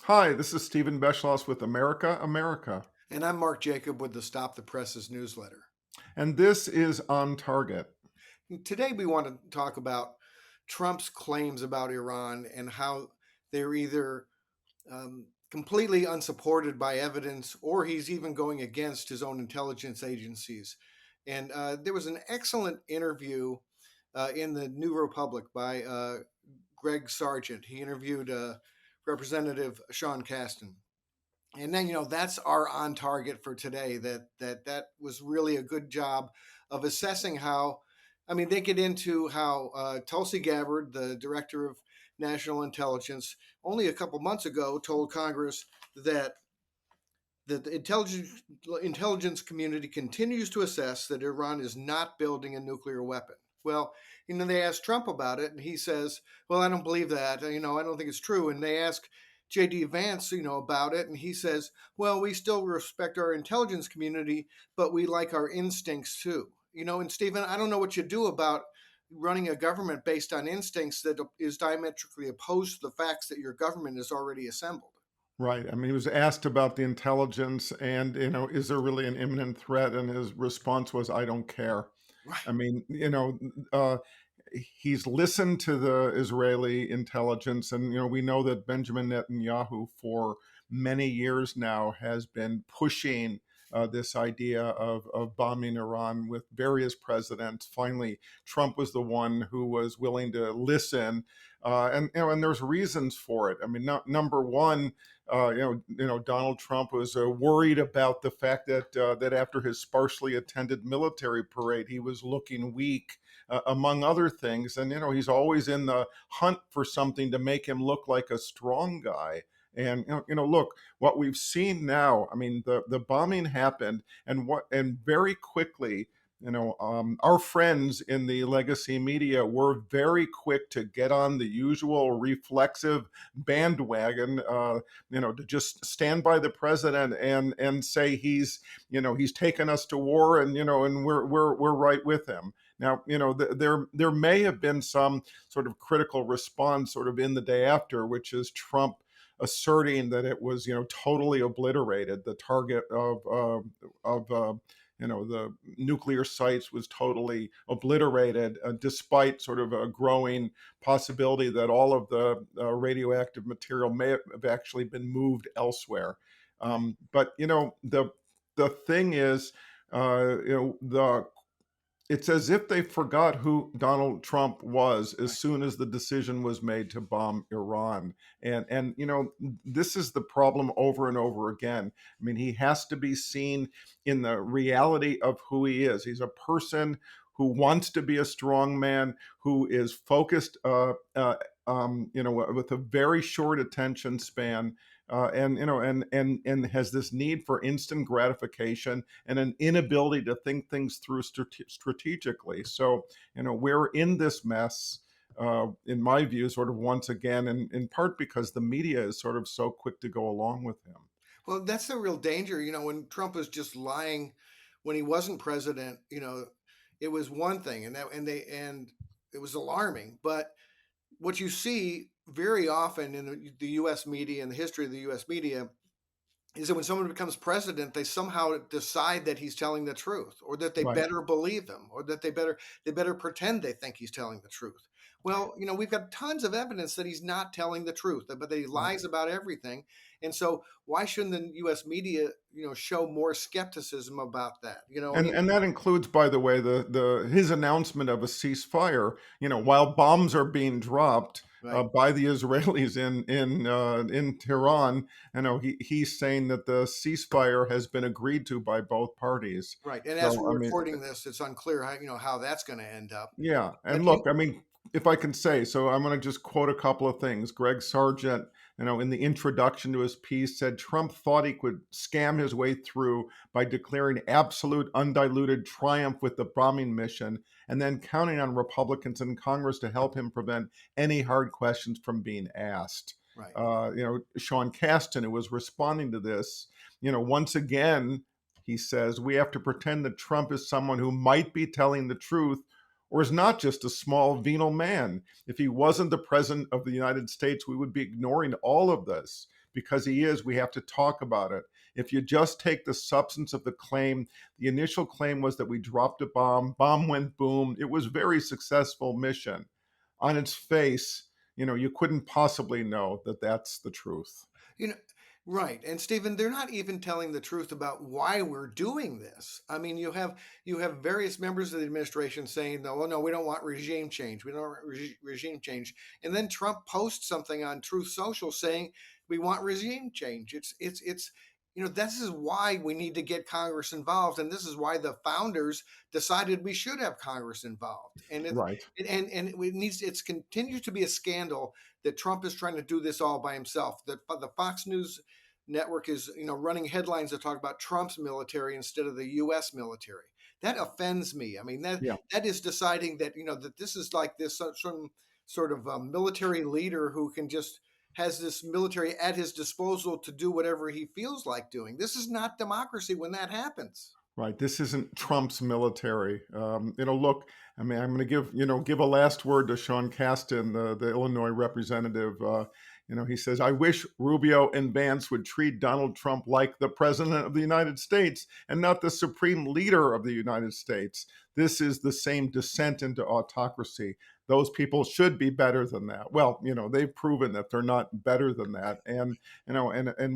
Hi, this is Stephen Beschloss with America, America. And I'm Mark Jacob with the Stop the Presses newsletter. And this is On Target. Today, we want to talk about Trump's claims about Iran and how they're either completely unsupported by evidence or he's even going against his own intelligence agencies. And there was an excellent interview in the New Republic by Greg Sargent. He interviewed Representative Sean Casten. And then that's our on target for today. That was really a good job of assessing how. I mean, they get into how Tulsi Gabbard, the director of national intelligence, only a couple months ago told Congress that the intelligence community continues to assess that Iran is not building a nuclear weapon. Well, they asked Trump about it, and he says, "Well, I don't believe that. I don't think it's true." And they ask J.D. Vance, about it, and he says, "Well, we still respect our intelligence community, but we like our instincts too." And Stephen, I don't know what you do about running a government based on instincts that is diametrically opposed to the facts that your government has already assembled. Right. I mean, he was asked about the intelligence and, is there really an imminent threat? And his response was, I don't care. I Right. mean, he's listened to the Israeli intelligence. And, we know that Benjamin Netanyahu for many years now has been pushing this idea of bombing Iran with various presidents. Finally, Trump was the one who was willing to listen, and there's reasons for it. I mean, number one, Donald Trump was worried about the fact that after his sparsely attended military parade, he was looking weak, among other things. And he's always in the hunt for something to make him look like a strong guy. And look, what we've seen now. I mean, the bombing happened, and very quickly, our friends in the legacy media were very quick to get on the usual reflexive bandwagon, to just stand by the president and say he's taken us to war, and we're right with him. Now, there may have been some sort of critical response, sort of in the day after, which is Trump asserting that it was totally obliterated. The target of the nuclear sites was totally obliterated, despite sort of a growing possibility that all of the radioactive material may have actually been moved elsewhere. But the thing is, the it's as if they forgot who Donald Trump was as Right. soon as the decision was made to bomb Iran. And this is the problem over and over again. I mean, he has to be seen in the reality of who he is. He's a person who wants to be a strong man, who is focused, with a very short attention span, and has this need for instant gratification and an inability to think things through strategically. So, we're in this mess, in my view, sort of once again, and in part because the media is sort of so quick to go along with him. Well, that's the real danger. When Trump was just lying when he wasn't president, it was one thing, and it was alarming. But what you see very often in the U.S. media and the history of the U.S. media is that when someone becomes president, they somehow decide that he's telling the truth, or that they Right. better believe him, or that they better pretend they think he's telling the truth. Well, we've got tons of evidence that he's not telling the truth, but that he Right. lies about everything. And so, why shouldn't the U.S. media, show more skepticism about that? I And mean, and that includes, by the way, the his announcement of a ceasefire. While bombs are being dropped right, by the Israelis in Tehran, he's saying that the ceasefire has been agreed to by both parties. right. And as So, I we're mean, recording this, it's unclear how that's going to end up. yeah, But and look, I mean, if I can say so, I'm going to just quote a couple of things. Greg Sargent, in the introduction to his piece, said Trump thought he could scam his way through by declaring absolute, undiluted triumph with the bombing mission, and then counting on Republicans in Congress to help him prevent any hard questions from being asked. right. Sean Casten, who was responding to this, once again, he says we have to pretend that Trump is someone who might be telling the truth or is not just a small venal man. If he wasn't the president of the United States, we would be ignoring all of this because he is, we have to talk about it. If you just take the substance of the claim, the initial claim was that we dropped a bomb went boom. It was a very successful mission. On its face, you couldn't possibly know that that's the truth. You know, right. And Stephen, they're not even telling the truth about why we're doing this. I mean, you have various members of the administration saying, "No, well, no, we don't want regime change. We don't want regime change." And then Trump posts something on Truth Social saying, "We want regime change." This is why we need to get Congress involved, and this is why the founders decided we should have Congress involved. And Right. it continues to be a scandal that Trump is trying to do this all by himself. That the Fox News network is, running headlines that talk about Trump's military instead of the U.S. military. That offends me. I mean, that Yeah. that is deciding that that this is like this some sort of military leader who can just has this military at his disposal to do whatever he feels like doing. This is not democracy when that happens. Right. This isn't Trump's military. Look, I mean, I'm going to give a last word to Sean Casten, the Illinois representative. He says, I wish Rubio and Vance would treat Donald Trump like the president of the United States and not the supreme leader of the United States. This is the same descent into autocracy. Those people should be better than that. Well, they've proven that they're not better than that. And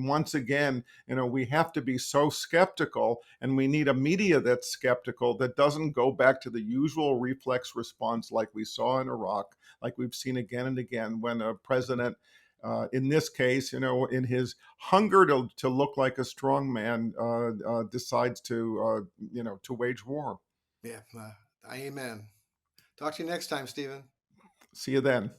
once again, we have to be so skeptical, and we need a media that's skeptical, that doesn't go back to the usual reflex response like we saw in Iraq, like we've seen again and again when a president, in this case, in his hunger to look like a strong man, decides to wage war. Yeah, amen. Talk to you next time, Stephen. See you then.